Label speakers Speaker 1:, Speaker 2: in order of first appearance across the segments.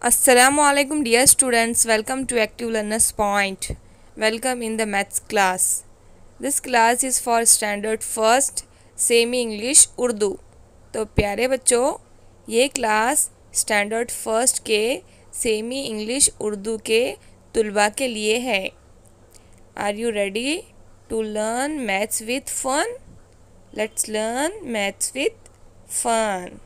Speaker 1: Assalamualaikum dear students, welcome to Active Learners Point. Welcome in the maths class. This class is for standard first semi English Urdu. तो प्यारे बच्चों, ये class standard first के semi English Urdu के तुलबा के लिए है। Are you ready to learn maths with fun? Let's learn maths with fun.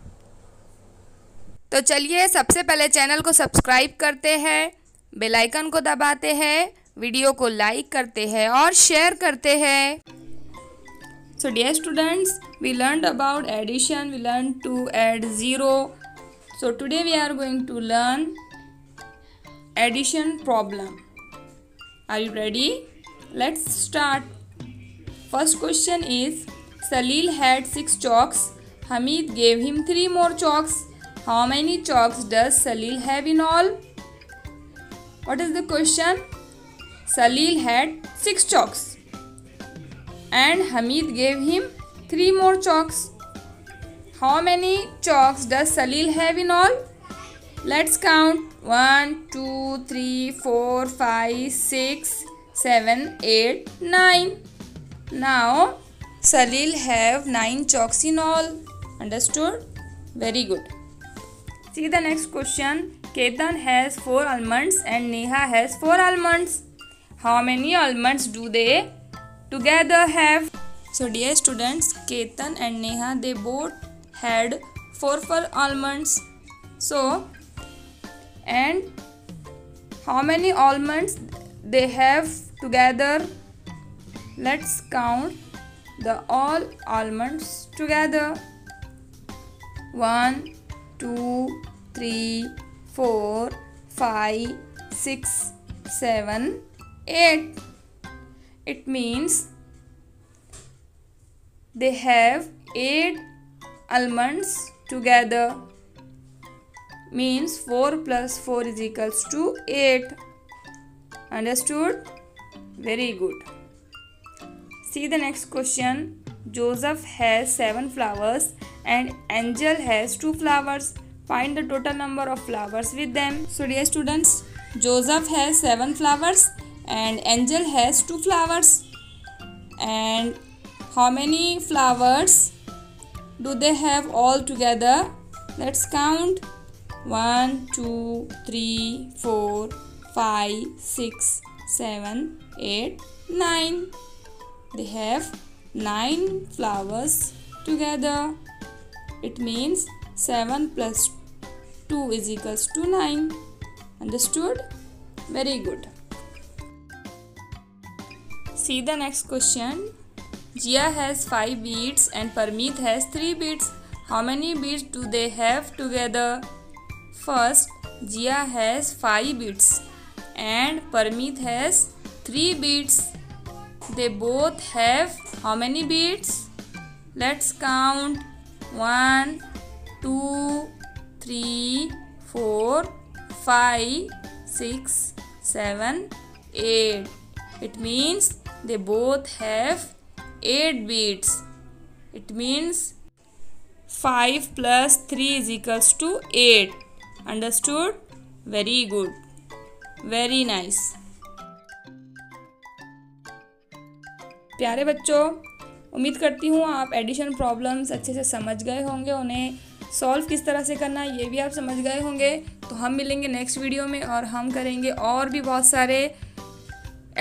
Speaker 1: तो चलिए सबसे पहले चैनल को सब्सक्राइब करते हैं, बेल आइकन को दबाते हैं, वीडियो को लाइक करते हैं और शेयर करते हैं। So dear students, we learned about addition, we learned to add zero. So today we are going to learn addition problem. Are you ready? Let's start. First question is, Salil had 6 chalks. Hamid gave him 3 more chalks. How many chalks does Salil have in all? What is the question? Salil had 6 chalks and Hamid gave him 3 more chalks. How many chalks does Salil have in all? Let's count. 1, 2, 3, 4, 5, 6, 7, 8, 9. Now Salil have 9 chalks in all. Understood? Very good. See the next question. Ketan has 4 almonds and Neha has 4 almonds. How many almonds do they together have? So dear students, Ketan and Neha, they both had 4 almonds. So, and how many almonds they have together? Let's count the all almonds together. 1, 2, 3, 4, 5, 6, 7, 8. It means they have 8 almonds together. Means 4 plus 4 is equals to 8. Understood? Very good. See the next question. Joseph has 7 flowers and Angel has 2 flowers. Find the total number of flowers with them. So dear students, Joseph has 7 flowers and Angel has 2 flowers. And how many flowers do they have all together? Let's count. 1, 2, 3, 4, 5, 6, 7, 8, 9. They have 9 flowers together. It means 7 plus 2 is equals to 9. Understood? Very good. See the next question. Jia has 5 beads and Parmeet has 3 beads. How many beads do they have together? First, Jia has 5 beads and Parmeet has 3 beads. They both have how many beads? Let's count. 1, 2, 3, 4, 5, 6, 7, 8. It means they both have 8 beads. It means 5 plus 3 is equals to 8. Understood? Very good. Very nice. प्यारे बच्चों, उम्मीद करती हूँ आप addition problems अच्छे से समझ गए होंगे। उन्हें सॉल्व किस तरह से करना है ये भी आप समझ गए होंगे। तो हम मिलेंगे नेक्स्ट वीडियो में और हम करेंगे और भी बहुत सारे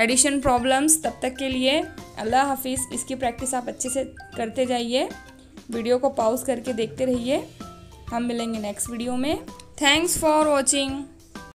Speaker 1: एडिशन प्रॉब्लम्स। तब तक के लिए अल्लाह हाफिज़। इसकी प्रैक्टिस आप अच्छे से करते जाइए, वीडियो को पॉज करके देखते रहिए। हम मिलेंगे नेक्स्ट वीडियो में। Thanks for watching.